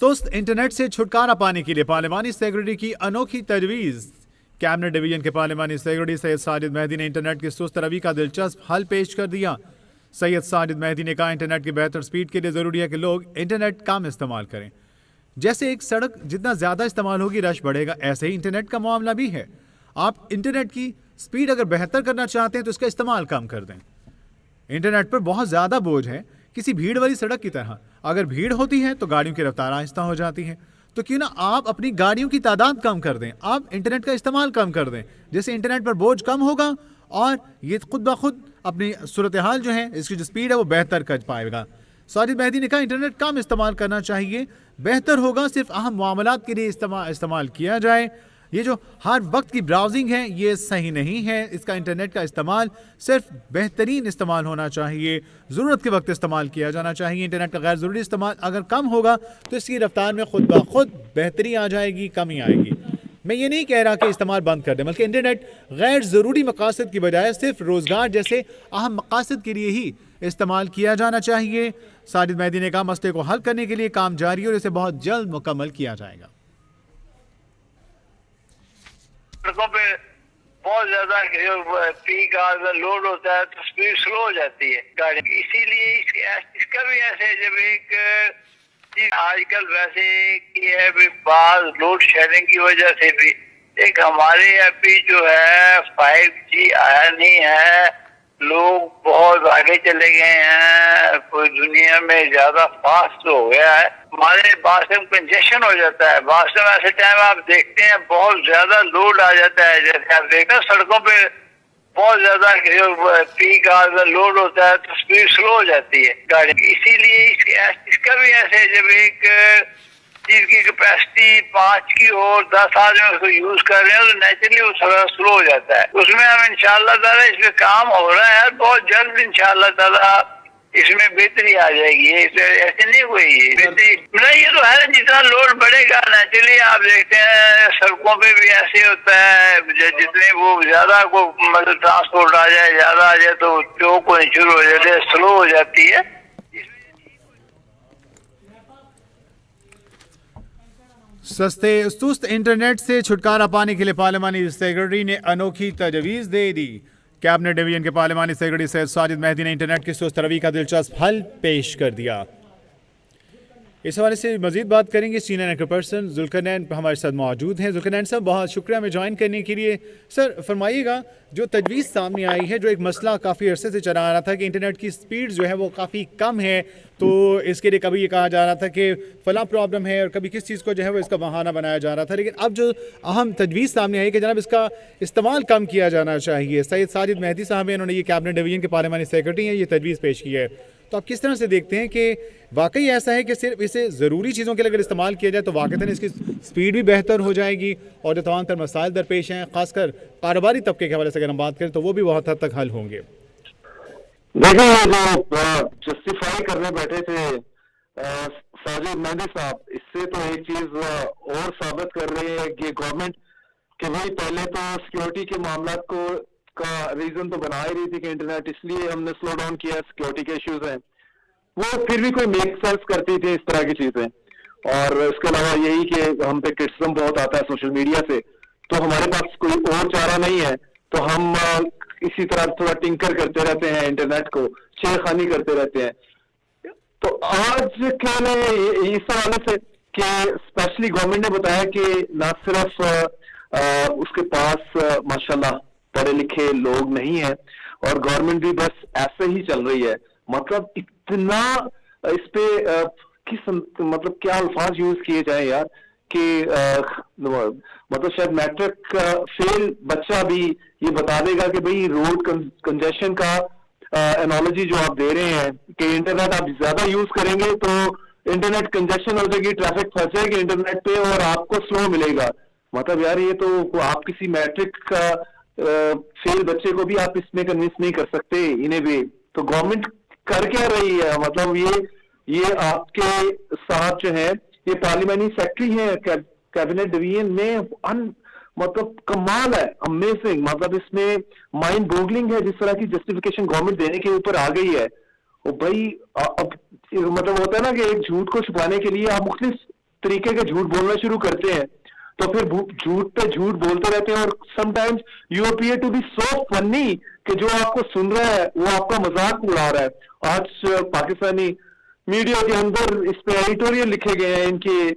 सुस्त इंटरनेट से छुटकारा पाने के लिए पार्लिमानी सेक्रेटरी की अनोखी तजवीज़। कैबिनेट डिवीजन के पार्लिमानी सेक्रेटरी सैयद साजिद मेहदी ने इंटरनेट की सुस्त रवि का दिलचस्प हल पेश कर दिया। सैयद साजिद मेहदी ने कहा, इंटरनेट की बेहतर स्पीड के लिए ज़रूरी है कि लोग इंटरनेट कम इस्तेमाल करें। जैसे एक सड़क जितना ज़्यादा इस्तेमाल होगी रश बढ़ेगा, ऐसे ही इंटरनेट का मामला भी है। आप इंटरनेट की स्पीड अगर बेहतर करना चाहते हैं तो इसका इस्तेमाल कम कर दें। इंटरनेट पर बहुत ज़्यादा बोझ है, किसी भीड़ वाली सड़क की तरह। अगर भीड़ होती है तो गाड़ियों की रफ्तार आहिस्ता हो जाती है। तो क्यों ना आप अपनी गाड़ियों की तादाद कम कर दें, आप इंटरनेट का इस्तेमाल कम कर दें, जिससे इंटरनेट पर बोझ कम होगा और ये खुद ब खुद अपनी सूरत हाल जो है, इसकी जो स्पीड है वो बेहतर कर पाएगा। साजिद मेहदी ने कहा, इंटरनेट कम इस्तेमाल करना चाहिए, बेहतर होगा सिर्फ अहम मामलात के लिए इस्तेमाल किया जाए। ये जो हर वक्त की ब्राउजिंग है ये सही नहीं है। इसका इंटरनेट का इस्तेमाल सिर्फ बेहतरीन इस्तेमाल होना चाहिए, ज़रूरत के वक्त इस्तेमाल किया जाना चाहिए। इंटरनेट का गैर ज़रूरी इस्तेमाल अगर कम होगा तो इसकी रफ्तार में खुद ब खुद बेहतरी आ जाएगी, कमी आएगी। मैं ये नहीं कह रहा कि इस्तेमाल बंद कर दें, बल्कि इंटरनेट गैर ज़रूरी मकासद की बजाय सिर्फ रोज़गार जैसे अहम मकासद के लिए ही इस्तेमाल किया जाना चाहिए। साजिद मेहदी ने कहा, मसले को हल करने के लिए काम जारी है और इसे बहुत जल्द मुकम्मल किया जाएगा। सड़कों पे बहुत ज्यादा पीक आवर लोड होता है तो स्पीड स्लो हो जाती है गाड़ी, इसीलिए इसका भी ऐसे जब एक चीज आजकल वैसे की है बाद लोड शेडिंग की वजह से भी एक हमारे अभी जो है 5G आया नहीं है, लोग बहुत आगे चले गए हैं, कोई दुनिया में ज्यादा फास्ट हो गया है, हमारे बाथरूम कंजेशन हो जाता है। बाथरूम ऐसे टाइम आप देखते हैं बहुत ज्यादा लोड आ जाता है, जैसे आप देखते हैं सड़कों पे बहुत ज्यादा पीक आवर लोड होता है तो स्पीड स्लो हो जाती है गाड़ी, इसीलिए इसका भी ऐसे जब एक चीज की कैपेसिटी 5 की और 10 आदमी उसको यूज कर रहे हैं तो नेचुरली वो थोड़ा स्लो हो जाता है। उसमें हम इंशाल्लाह ताला इस पे काम हो रहा है, बहुत जल्द इंशाल्लाह ताला इसमें बेहतरी आ जाएगी। ऐसे नहीं कोई बेहतरी नहीं, ये तो है जितना लोड बढ़ेगा नेचुरली आप देखते हैं सड़कों पे भी ऐसे होता है, जितने वो ज्यादा को मतलब ट्रांसपोर्ट आ जाए, ज्यादा आ जाए तो चौक होनी शुरू हो जाती है, स्लो हो जाती है। सस्ते सुस्त इंटरनेट से छुटकारा पाने के लिए पार्लिमानी सेक्रेटरी ने अनोखी तजवीज़ दे दी। कैबिनेट डिवीजन के पार्लिमानी सेक्रेटरी सैयद साजिद मेहदी ने इंटरनेट की सुस्त रवि का दिलचस्प हल पेश कर दिया। इस हवाले से मजीद बात करेंगे। सीनियर एंकर पर्सन जुल्करनैन हमारे साथ मौजूद हैं। जुल्करनैन साहब, बहुत शुक्रिया हमें ज्वाइन करने के लिए। सर फरमाइएगा, जो तजवीज़ सामने आई है, जो एक मसला काफ़ी अरसे से चला आ रहा था कि इंटरनेट की स्पीड जो है वो काफ़ी कम है, तो इसके लिए कभी ये कहा जा रहा था कि फ़लाँ प्रॉब्लम है और कभी किस चीज़ को जो है वो इसका बहाना बनाया जा रहा था, लेकिन अब जो अहम तजवीज़ सामने आई कि जनाब इसका इस्तेमाल कम किया जाना चाहिए। सैयद साजिद मेहदी साहब हैं, इन्होंने ये कैबिनेट डिवीजन के पार्लिमानी सेक्रेटरी हैं, ये तजवीज़ पेश की है। तो आप किस तरह से देखते हैं कि वाकई ऐसा है कि सिर्फ इसे ज़रूरी चीज़ों के लिए अगर इस्तेमाल किया जाए तो वाकई इसकी स्पीड भी बेहतर हो जाएगी और जो तमाम तर मसाइल दरपेश हैं, खासकर कारोबारी तबके के हवाले से अगर हम बात करें तो वो भी बहुत हद तक हल होंगे। देखिए, जो जस्टिफाई करने बैठे थे साजिद मेहदी साहब, इससे तो एक चीज और साबित कर रही है कि गवर्नमेंट कि भाई पहले तो सिक्योरिटी के मामला को का रीजन तो बना ही रही थी कि इंटरनेट इसलिए हमने स्लो डाउन किया, सिक्योरिटी के इश्यूज हैं, वो फिर भी कोई मेक सेंस करती थी इस तरह की चीजें। और इसके अलावा यही कि हम पे क्रिटिसिज्म बहुत आता है सोशल मीडिया से, तो हमारे पास कोई और चारा नहीं है, तो हम इसी तरह थोड़ा टिंकर करते रहते हैं, इंटरनेट को छेड़खानी करते रहते हैं। तो आज कहने इस हवाले से कि स्पेशली गवर्नमेंट ने बताया कि ना सिर्फ उसके पास माशाल्लाह पढ़े लिखे लोग नहीं है और गवर्नमेंट भी बस ऐसे ही चल रही है, मतलब इतना इस पे मतलब क्या अल्फाज यूज किए जाए यार कि मतलब शायद मैट्रिक फेल बच्चा भी ये बता देगा कि भाई रोड कंजेशन का एनालॉजी जो आप दे रहे हैं कि इंटरनेट आप ज्यादा यूज करेंगे तो इंटरनेट कंजेशन हो जाएगी, ट्रैफिक फंस जाएगी इंटरनेट पे और आपको स्लो मिलेगा। मतलब यार ये तो आप किसी मैट्रिक का फेल बच्चे को भी आप इसमें कन्विंस नहीं कर सकते इन्हें भी। तो गवर्नमेंट कर क्या रही है, मतलब ये आपके साथ जो है ये पार्लियामेंट्री सेक्रेटरी है कैबिनेट डिवीजन में, मतलब कमाल है, अमेजिंग, मतलब इसमें माइंड बोगलिंग है जिस तरह की जस्टिफिकेशन गवर्नमेंट देने के ऊपर आ गई है। और भाई अब मतलब होता है ना कि एक झूठ को छुपाने के लिए आप मुख्तलिफ तरीके के झूठ बोलना शुरू करते हैं तो फिर झूठ पे झूठ बोलते रहते हैं और sometimes you appear to be so funny कि जो आपको सुन रहा है वो आपका मजाक उड़ा रहा है। आज पाकिस्तानी मीडिया के अंदर इस पे एडिटोरियल लिखे गए हैं इनके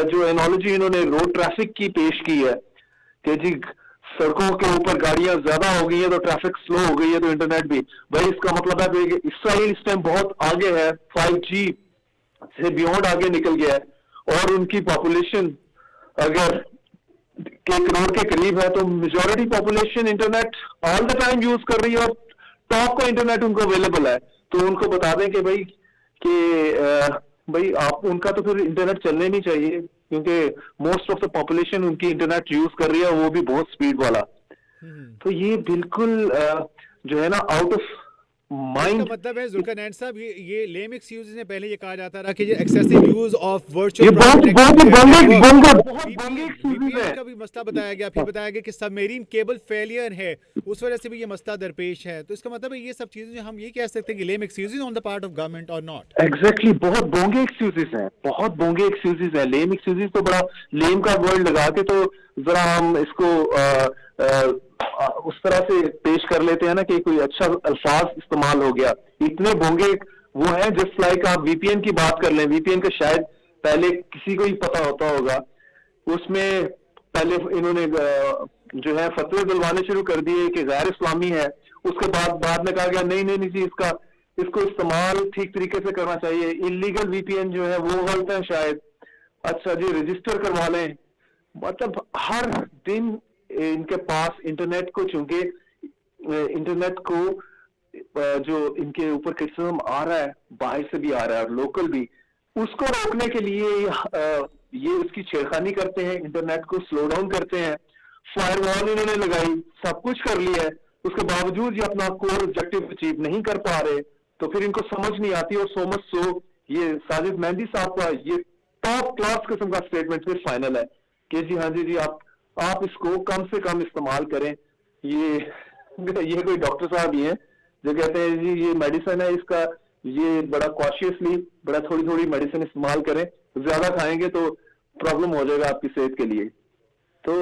जो एनोलॉजी इन्होंने रोड ट्रैफिक की पेश की है कि जी सड़कों के ऊपर गाड़ियां ज्यादा हो गई है तो ट्रैफिक स्लो हो गई है तो इंटरनेट भी। भाई इसका मतलब है कि इसराइल इस टाइम बहुत आगे है, 5G से बियॉन्ड आगे निकल गया है और उनकी पॉपुलेशन अगर 1 करोड़ के करीब है तो majority population internet all the time use कर रही है और टॉप का इंटरनेट उनको अवेलेबल है। तो उनको बता दें कि भाई आप उनका तो फिर इंटरनेट चलने नहीं चाहिए क्योंकि मोस्ट ऑफ द पॉपुलेशन उनकी इंटरनेट यूज कर रही है, वो भी बहुत स्पीड वाला। तो ये बिल्कुल जो है ना आउट ऑफ माइंड। मतलब है जुल्करनैन साहब ये लेम एक्सक्यूजेस में पहले ये कहा जाता रहा कि ये एक्सेसिव यूज ऑफ वर्चुअल का भी मसला बताया गया, फिर बताया गया कि सबमरीन केबल फेलियर है उस वजह से भी ये मसला दरपेश है। तो इसका मतलब है ये सब चीजें हम ये कह सकते हैं कि lame excuses on the part of government और नॉट। एग्जैक्टली बहुत बोंगे एक्सक्यूजेस हैं, बहुत बोंगे एक्सक्यूजेस हैं। लेम एक्सक्यूजेस तो बड़ा लेम का वर्ड लगा के तो जरा हम इसको उस तरह से पेश कर लेते हैं ना कि कोई अच्छा अल्फाज इस्तेमाल हो गया। इतने बोंगे वो हैं जस्ट लाइक आप वीपीएन की बात कर लें। वीपीएन का शायद पहले किसी को ही पता होता होगा, उसमें पहले इन्होंने जो है फतवे दिलवाने शुरू कर दिए कि गैर इस्लामी है। उसके बाद में कहा गया नहीं जी इसको इस्तेमाल ठीक तरीके से करना चाहिए। इलीगल वीपीएन जो है वो गलत है शायद, अच्छा जी रजिस्टर करवा लें। मतलब हर दिन इनके पास इंटरनेट को चूंकि इंटरनेट को जो इनके ऊपर क्रिटिसिज्म आ रहा है बाहर से भी आ रहा है और लोकल भी, उसको रोकने के लिए ये उसकी छेड़खानी करते हैं, इंटरनेट को स्लो डाउन करते हैं। फायरवॉल इन्होंने लगाई, सब कुछ कर लिया है, उसके बावजूद ये अपना कोर ऑब्जेक्टिव अचीव नहीं कर पा रहे। तो फिर इनको समझ नहीं आती और सो मच सो ये साजिद मेहंदी साहब का ये टॉप क्लास किस्म का स्टेटमेंट फिर फाइनल है कि जी हाँ जी आप इसको कम से कम इस्तेमाल करें। ये कोई डॉक्टर साहब ही हैं जो कहते हैं जी ये मेडिसिन है, इसका ये बड़ा कॉशियसली बड़ा थोड़ी मेडिसिन इस्तेमाल करें, ज्यादा खाएंगे तो प्रॉब्लम हो जाएगा आपकी सेहत के लिए। तो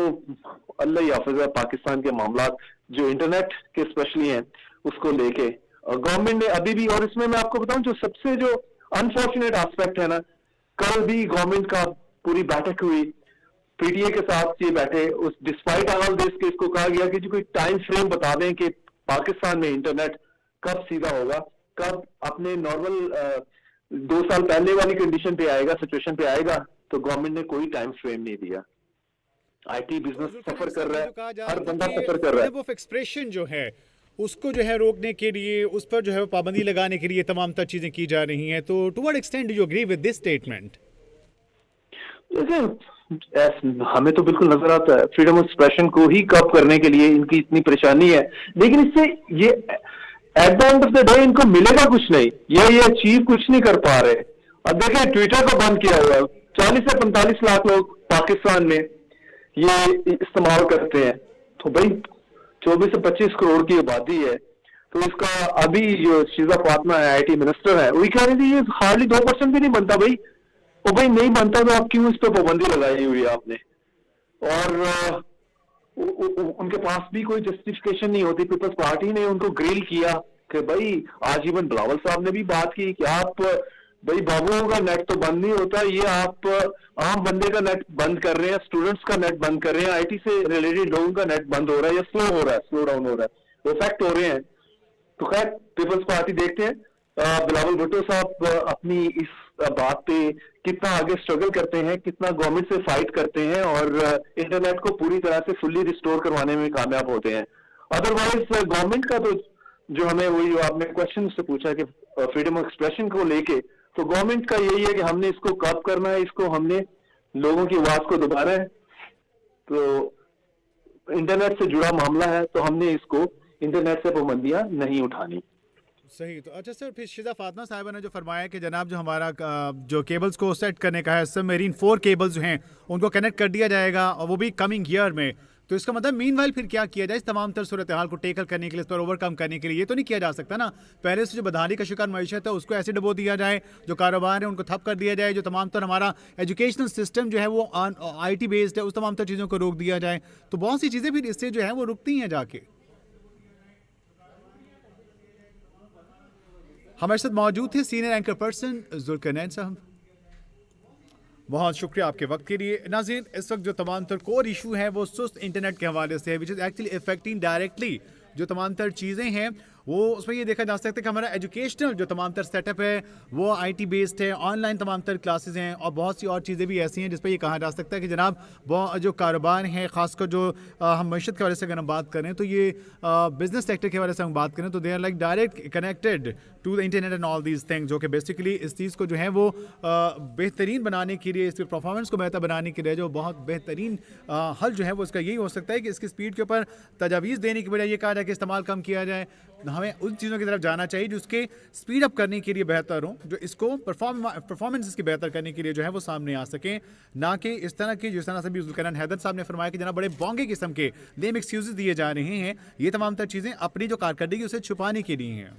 अल्लाह ही हाफिज़ है पाकिस्तान के मामला जो इंटरनेट के स्पेशली हैं उसको लेके गवर्नमेंट ने अभी भी। और इसमें मैं आपको बताऊं जो सबसे जो अनफॉर्चुनेट एस्पेक्ट है ना, कल भी गवर्नमेंट का पूरी बैठक हुई, पीटीए के साथ ये बैठे, उस डिस्पाइट ऑल दिस के इसको कहा गया कि जी कोई टाइम फ्रेम बता दें कि पाकिस्तान में इंटरनेट कब सीधा होगा, कब अपने नॉर्मल 2 साल पहले वाली कंडीशन पे आएगा, सिचुएशन पे आएगा। तो गवर्नमेंट ने कोई टाइम फ्रेम नहीं दिया। आईटी बिजनेस सफर कर रहा है, हर बंदा सफर कर रहा है। फ्रीडम ऑफ एक्सप्रेशन जो है उसको जो है रोकने के लिए, उस पर जो है पाबंदी लगाने के लिए तमाम तर चीजें की जा रही हैं। तो to what extent do you agree with this statement? हमें तो बिल्कुल नजर आता है फ्रीडम ऑफ एक्सप्रेशन को ही कब करने के लिए इनकी इतनी परेशानी है, लेकिन इससे ये at the end of the day इनको मिलेगा कुछ नहीं, ये अचीव कुछ नहीं कर पा रहे। अब देखिए ट्विटर को बंद किया हुआ, 40 से 45 लाख लोग पाकिस्तान में ये इस्तेमाल करते हैं। तो भाई 24 से 25 करोड़ की आबादी है। तो इसका अभी जो शीजा फातिमा है आईटी मिनिस्टर है, वही कह रही थी ये हार्डली 2% भी नहीं बनता। भाई वो भाई नहीं बनता तो आप क्यों इस पर पाबंदी लगाई हुई है आपने? और उनके पास भी कोई जस्टिफिकेशन नहीं होती। पीपल्स पार्टी ने उनको ग्रिल किया कि भाई आज इवन बिलावल साहब ने भी बात की कि आप भाई बाबुओं का नेट तो बंद नहीं होता, ये आप आम बंदे का नेट बंद कर रहे हैं, स्टूडेंट्स का नेट बंद कर रहे हैं, आईटी से रिलेटेड लोगों का नेट बंद हो रहा है या स्लो हो रहा है, स्लो डाउन हो रहा है, इफेक्ट हो रहे हैं। तो खैर पीपल्स पार्टी देखते हैं बिलावल भुट्टो साहब अपनी इस बात पे कितना आगे स्ट्रगल करते हैं, कितना गवर्नमेंट से फाइट करते हैं और इंटरनेट को पूरी तरह से फुल्ली रिस्टोर करवाने में कामयाब होते हैं। अदरवाइज गवर्नमेंट का तो जो हमें वही आपने क्वेश्चन से पूछा कि फ्रीडम ऑफ एक्सप्रेशन को लेके, तो गवर्नमेंट का यही है कि हमने इसको कब करना है, इसको हमने लोगों की आवाज को दबाना है। तो इंटरनेट से जुड़ा मामला है तो हमने इसको इंटरनेट से पाबंदियां नहीं उठानी। सही। तो अच्छा सर, फिर शीजा फातिमा साहिबा ने जो फरमाया कि जनाब जो हमारा जो केबल्स को सेट करने का है, सबमरीन 4 केबल्स जो हैं उनको कनेक्ट कर दिया जाएगा और वो भी कमिंग ईयर में। तो इसका मतलब मीनवाइल फिर क्या किया जाए इस तमाम तर सूरत हाल को टेकल करने के लिए, इस पर ओवरकम करने के लिए? ये तो नहीं किया जा सकता ना, पहले से जो बदहाली का शिकार मैशत है उसको ऐसे डबो दिया जाए, जो कारोबार है उनको ठप कर दिया जाए, जो तमाम तर हमारा एजुकेशनल सिस्टम जो है वो IT बेस्ड है उस तमाम तर चीज़ों को रोक दिया जाए, तो बहुत सी चीज़ें फिर इससे जो है वो रुकती हैं जाके। हमारे साथ मौजूद थे सीनियर एंकर पर्सन जुल्करनैन साहब, बहुत शुक्रिया आपके वक्त के लिए। नाज़रीन, इस वक्त जो तमाम तर कोर इशू है वो सुस्त इंटरनेट के हवाले से है, which is actually affecting directly जो तमाम तर चीज़ें हैं वो, उसमें ये देखा जा सकता है कि हमारा एजुकेशनल जो तमाम तर सेटअप है वो IT बेस्ड है, ऑनलाइन तमाम तर क्लासेस हैं और बहुत सी और चीज़ें भी ऐसी हैं जिस पर ये कहा जा सकता है कि जनाब वो जो कारोबार है, ख़ासकर जो हम मैशत के हवाले से अगर हम बात करें तो ये बिजनेस सेक्टर के हवाले से हम बात करें तो they are like direct connected to the internet and all these things, जो कि बेसिकली इस चीज़ को जो है वो बेहतरीन बनाने के लिए, इसके परफॉर्मेंस को बेहतर बनाने के लिए जो बहुत बेहतरीन हल जो है वो इसका यही हो सकता है कि इसकी स्पीड के ऊपर तजावीज़ देने की बजाय ये कहा जाए कि इस्तेमाल कम किया जाए। हमें उन चीज़ों की तरफ जाना चाहिए जो उसके स्पीड अप करने के लिए बेहतर हो, जो इसको परफॉर्मेंस इसकी बेहतर करने के लिए जो है वो सामने आ सकें, ना कि इस तरह की जिस तरह से भी जुल्करनैन हैदर साहब ने फरमाया कि जनाब बड़े बोंगे किस्म के लेम एक्सक्यूज़ दिए जा रहे हैं। ये तमाम तर चीज़ें अपनी जो कारकर्दगी उसे छुपाने के लिए हैं।